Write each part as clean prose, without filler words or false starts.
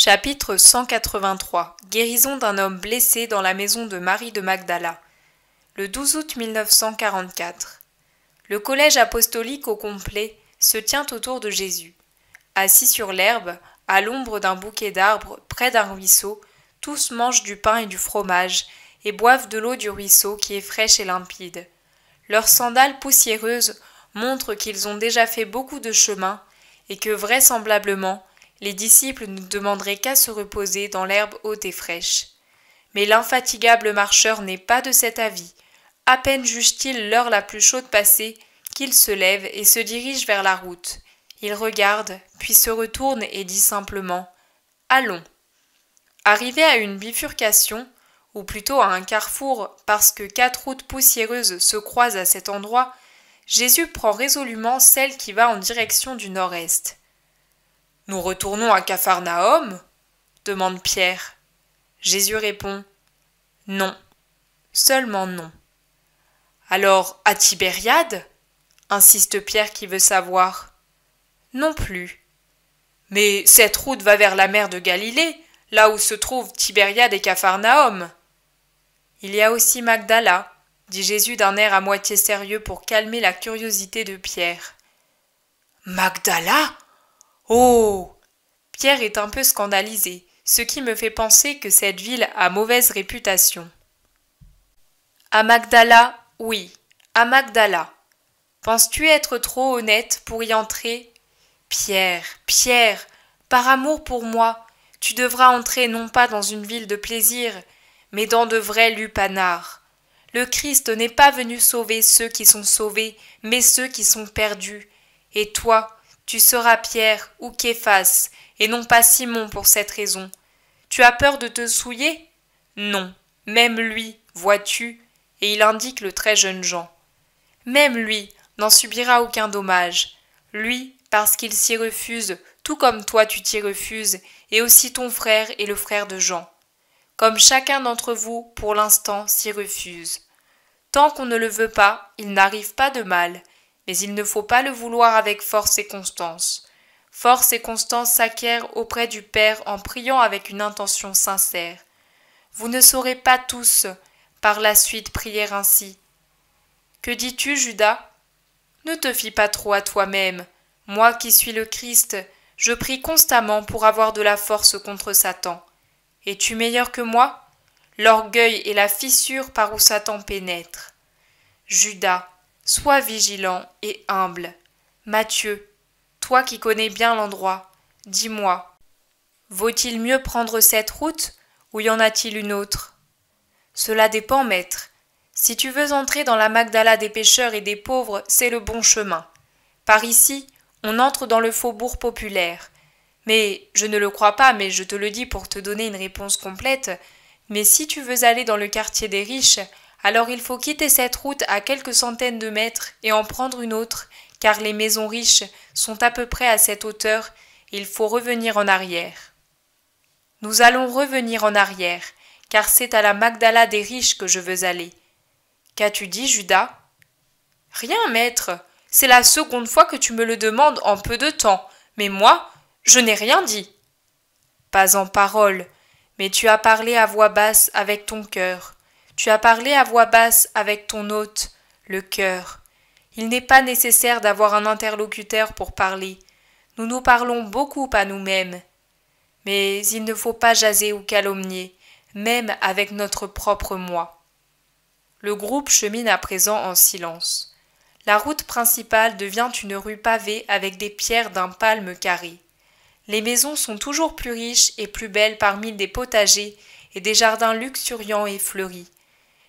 Chapitre 183 Guérison d'un homme blessé dans la maison de Marie de Magdala. Le 12 août 1944. Le collège apostolique au complet se tient autour de Jésus. Assis sur l'herbe, à l'ombre d'un bouquet d'arbres, près d'un ruisseau, tous mangent du pain et du fromage, et boivent de l'eau du ruisseau qui est fraîche et limpide. Leurs sandales poussiéreuses montrent qu'ils ont déjà fait beaucoup de chemin, et que vraisemblablement, les disciples ne demanderaient qu'à se reposer dans l'herbe haute et fraîche. Mais l'infatigable marcheur n'est pas de cet avis. À peine juge-t-il l'heure la plus chaude passée, qu'il se lève et se dirige vers la route. Il regarde, puis se retourne et dit simplement « Allons ». Arrivé à une bifurcation, ou plutôt à un carrefour parce que 4 routes poussiéreuses se croisent à cet endroit, Jésus prend résolument celle qui va en direction du nord-est. « Nous retournons à Capharnaüm » demande Pierre. Jésus répond « Non, seulement non. »« Alors à Tibériade » insiste Pierre qui veut savoir. « Non plus. »« Mais cette route va vers la mer de Galilée, là où se trouvent Tibériade et Capharnaüm. »« Il y a aussi Magdala, » dit Jésus d'un air à moitié sérieux pour calmer la curiosité de Pierre. « Magdala ? Oh !» Pierre est un peu scandalisé, ce qui me fait penser que cette ville a mauvaise réputation. À Magdala, oui, à Magdala. Penses-tu être trop honnête pour y entrer ? Pierre, Pierre, par amour pour moi, tu devras entrer non pas dans une ville de plaisir, mais dans de vrais lupanars. Le Christ n'est pas venu sauver ceux qui sont sauvés, mais ceux qui sont perdus. Et toi, tu seras Pierre ou Képhas, et non pas Simon pour cette raison. Tu as peur de te souiller ? Non, même lui, vois-tu, et il indique le très jeune Jean. Même lui n'en subira aucun dommage. Lui, parce qu'il s'y refuse, tout comme toi tu t'y refuses, et aussi ton frère et le frère de Jean. Comme chacun d'entre vous, pour l'instant, s'y refuse. Tant qu'on ne le veut pas, il n'arrive pas de mal, mais il ne faut pas le vouloir avec force et constance. Force et constance s'acquièrent auprès du Père en priant avec une intention sincère. Vous ne saurez pas tous, par la suite, prier ainsi. Que dis-tu, Judas ? Ne te fie pas trop à toi-même. Moi qui suis le Christ, je prie constamment pour avoir de la force contre Satan. Es-tu meilleur que moi ? L'orgueil est la fissure par où Satan pénètre. Judas, sois vigilant et humble. Matthieu, toi qui connais bien l'endroit, dis-moi, vaut-il mieux prendre cette route ou y en a-t-il une autre ? Cela dépend, maître. Si tu veux entrer dans la Magdala des pécheurs et des pauvres, c'est le bon chemin. Par ici, on entre dans le faubourg populaire. Mais, je ne le crois pas, mais je te le dis pour te donner une réponse complète, mais si tu veux aller dans le quartier des riches, alors il faut quitter cette route à quelques centaines de mètres et en prendre une autre, car les maisons riches sont à peu près à cette hauteur, et il faut revenir en arrière. Nous allons revenir en arrière, car c'est à la Magdala des riches que je veux aller. Qu'as-tu dit, Judas ? Rien, maître, c'est la seconde fois que tu me le demandes en peu de temps, mais moi, je n'ai rien dit. Pas en parole, mais tu as parlé à voix basse avec ton cœur. Tu as parlé à voix basse avec ton hôte, le cœur. Il n'est pas nécessaire d'avoir un interlocuteur pour parler. Nous nous parlons beaucoup à nous-mêmes. Mais il ne faut pas jaser ou calomnier, même avec notre propre moi. Le groupe chemine à présent en silence. La route principale devient une rue pavée avec des pierres d'un palme carré. Les maisons sont toujours plus riches et plus belles parmi des potagers et des jardins luxuriants et fleuris.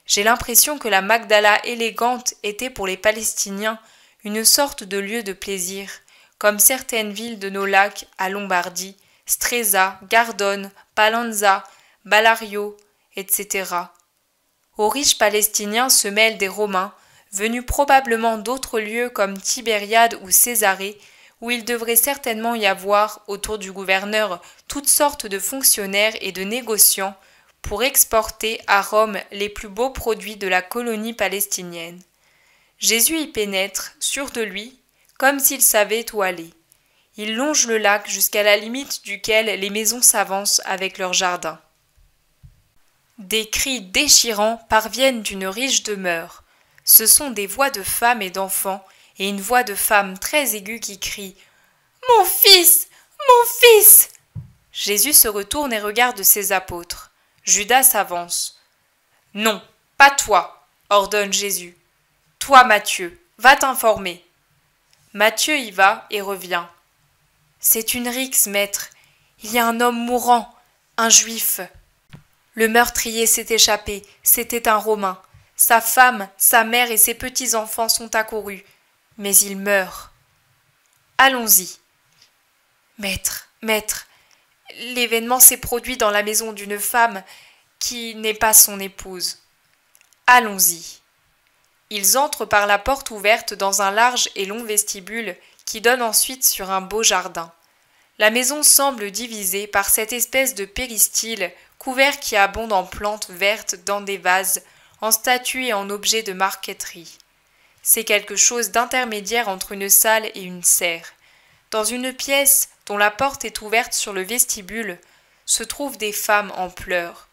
J'ai l'impression que la Magdala élégante était pour les Palestiniens une sorte de lieu de plaisir, comme certaines villes de nos lacs à Lombardie, Stresa, Gardone, Palanza, Balario, etc. Aux riches Palestiniens se mêlent des Romains, venus probablement d'autres lieux comme Tibériade ou Césarée, où il devrait certainement y avoir, autour du gouverneur, toutes sortes de fonctionnaires et de négociants, pour exporter à Rome les plus beaux produits de la colonie palestinienne. Jésus y pénètre, sûr de lui, comme s'il savait où aller. Il longe le lac jusqu'à la limite duquel les maisons s'avancent avec leurs jardins. Des cris déchirants parviennent d'une riche demeure. Ce sont des voix de femmes et d'enfants, et une voix de femme très aiguë qui crie « Mon fils! Mon fils !» Jésus se retourne et regarde ses apôtres. Judas s'avance. « Non, pas toi, ordonne Jésus. Toi, Matthieu, va t'informer. » Matthieu y va et revient. « C'est une rixe, maître. Il y a un homme mourant, un juif. » Le meurtrier s'est échappé, c'était un Romain. Sa femme, sa mère et ses petits-enfants sont accourus, mais il meurt. Allons-y. Maître, l'événement s'est produit dans la maison d'une femme qui n'est pas son épouse. Allons-y. Ils entrent par la porte ouverte dans un large et long vestibule qui donne ensuite sur un beau jardin. La maison semble divisée par cette espèce de péristyle couvert qui abonde en plantes vertes dans des vases, en statues et en objets de marqueterie. C'est quelque chose d'intermédiaire entre une salle et une serre. Dans une pièce dont la porte est ouverte sur le vestibule, se trouvent des femmes en pleurs.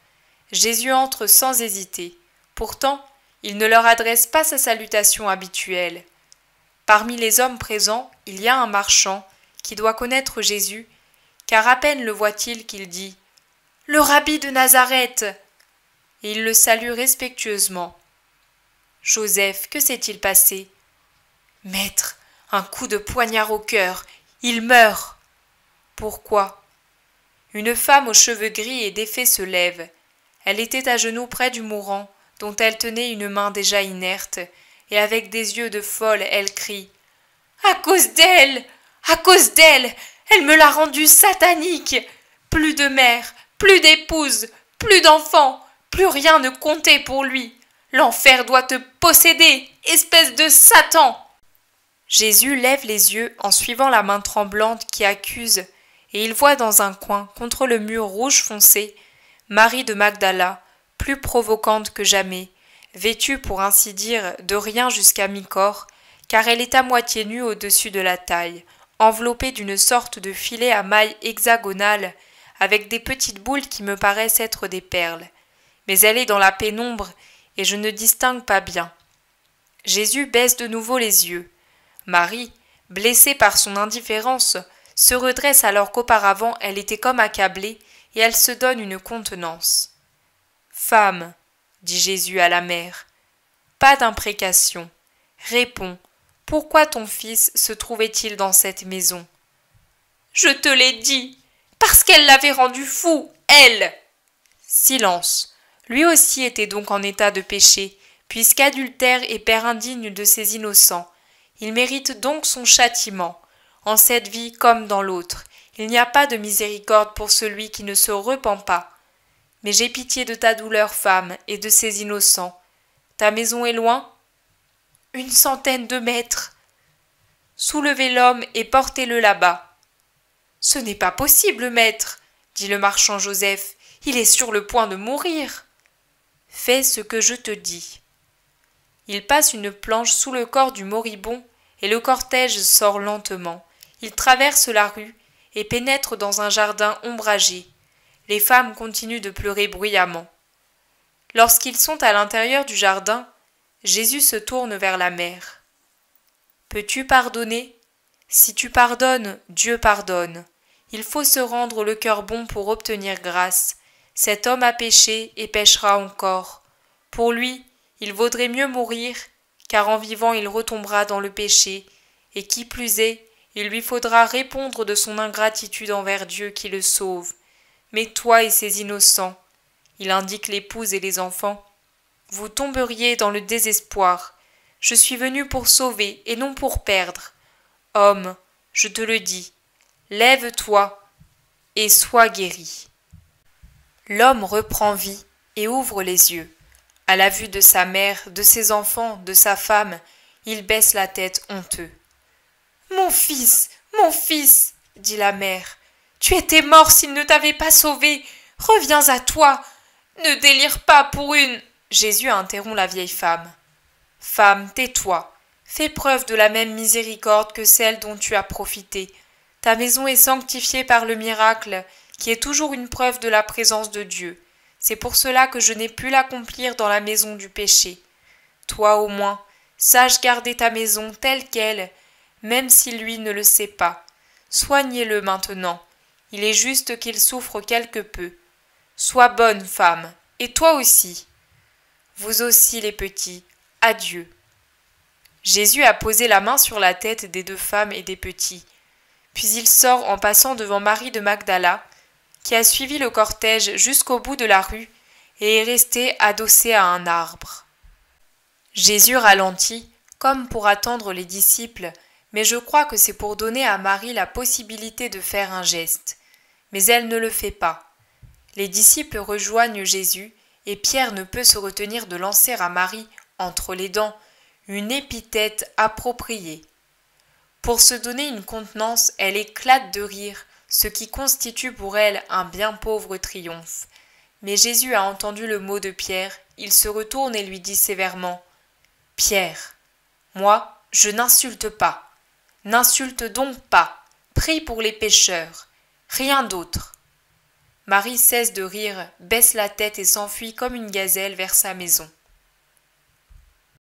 Jésus entre sans hésiter. Pourtant, il ne leur adresse pas sa salutation habituelle. Parmi les hommes présents, il y a un marchand qui doit connaître Jésus, car à peine le voit-il qu'il dit « Le rabbi de Nazareth !» et il le salue respectueusement. « Joseph, que s'est-il passé ?»« Maître, un coup de poignard au cœur, il meurt !»« Pourquoi ?» Une femme aux cheveux gris et défaits se lève. Elle était à genoux près du mourant, dont elle tenait une main déjà inerte, et avec des yeux de folle, elle crie « À cause d'elle! À cause d'elle! Elle me l'a rendu satanique! Plus de mère, plus d'épouse, plus d'enfants, plus rien ne comptait pour lui! L'enfer doit te posséder, espèce de Satan !» Jésus lève les yeux en suivant la main tremblante qui accuse, et il voit dans un coin, contre le mur rouge foncé, Marie de Magdala, plus provocante que jamais, vêtue pour ainsi dire de rien jusqu'à mi-corps, car elle est à moitié nue au-dessus de la taille, enveloppée d'une sorte de filet à mailles hexagonales, avec des petites boules qui me paraissent être des perles. Mais elle est dans la pénombre, et je ne distingue pas bien. Jésus baisse de nouveau les yeux. Marie, blessée par son indifférence, se redresse alors qu'auparavant elle était comme accablée, et elle se donne une contenance. « Femme, dit Jésus à la mère, pas d'imprécation. Réponds, pourquoi ton fils se trouvait-il dans cette maison ? Je te l'ai dit, parce qu'elle l'avait rendu fou, elle ! Silence. Lui aussi était donc en état de péché, puisqu'adultère et père indigne de ses innocents. Il mérite donc son châtiment. En cette vie comme dans l'autre, il n'y a pas de miséricorde pour celui qui ne se repent pas. Mais j'ai pitié de ta douleur, femme, et de ses innocents. Ta maison est loin ? 100 de mètres. Soulevez l'homme et portez-le là-bas. Ce n'est pas possible, maître, dit le marchand Joseph. Il est sur le point de mourir. Fais ce que je te dis. Il passe une planche sous le corps du moribond et le cortège sort lentement. Il traverse la rue et pénètre dans un jardin ombragé. Les femmes continuent de pleurer bruyamment. Lorsqu'ils sont à l'intérieur du jardin, Jésus se tourne vers la mère. « Peux-tu pardonner ? Si tu pardonnes, Dieu pardonne. Il faut se rendre le cœur bon pour obtenir grâce. Cet homme a péché et péchera encore. Pour lui, il vaudrait mieux mourir, car en vivant il retombera dans le péché, et qui plus est, il lui faudra répondre de son ingratitude envers Dieu qui le sauve. Mais toi et ces innocents, il indique l'épouse et les enfants, vous tomberiez dans le désespoir. Je suis venu pour sauver et non pour perdre. Homme, je te le dis, lève-toi et sois guéri. » L'homme reprend vie et ouvre les yeux. À la vue de sa mère, de ses enfants, de sa femme, il baisse la tête honteux. « Mon fils, dit la mère, tu étais mort s'il ne t'avait pas sauvé. Reviens à toi. Ne délire pas pour une... » Jésus interrompt la vieille femme. « Femme, tais-toi. Fais preuve de la même miséricorde que celle dont tu as profité. Ta maison est sanctifiée par le miracle, qui est toujours une preuve de la présence de Dieu. C'est pour cela que je n'ai pu l'accomplir dans la maison du péché. Toi au moins, sache garder ta maison telle qu'elle, même si lui ne le sait pas. Soignez-le maintenant. Il est juste qu'il souffre quelque peu. Sois bonne femme, et toi aussi. Vous aussi les petits, adieu. Jésus a posé la main sur la tête des deux femmes et des petits. Puis il sort en passant devant Marie de Magdala, qui a suivi le cortège jusqu'au bout de la rue et est restée adossée à un arbre. Jésus ralentit, comme pour attendre les disciples, mais je crois que c'est pour donner à Marie la possibilité de faire un geste. Mais elle ne le fait pas. Les disciples rejoignent Jésus, et Pierre ne peut se retenir de lancer à Marie, entre les dents, une épithète appropriée. Pour se donner une contenance, elle éclate de rire, ce qui constitue pour elle un bien pauvre triomphe. Mais Jésus a entendu le mot de Pierre, il se retourne et lui dit sévèrement « Pierre, moi, je n'insulte pas. N'insulte donc pas. Prie pour les pécheurs. Rien d'autre. » Marie cesse de rire, baisse la tête et s'enfuit comme une gazelle vers sa maison.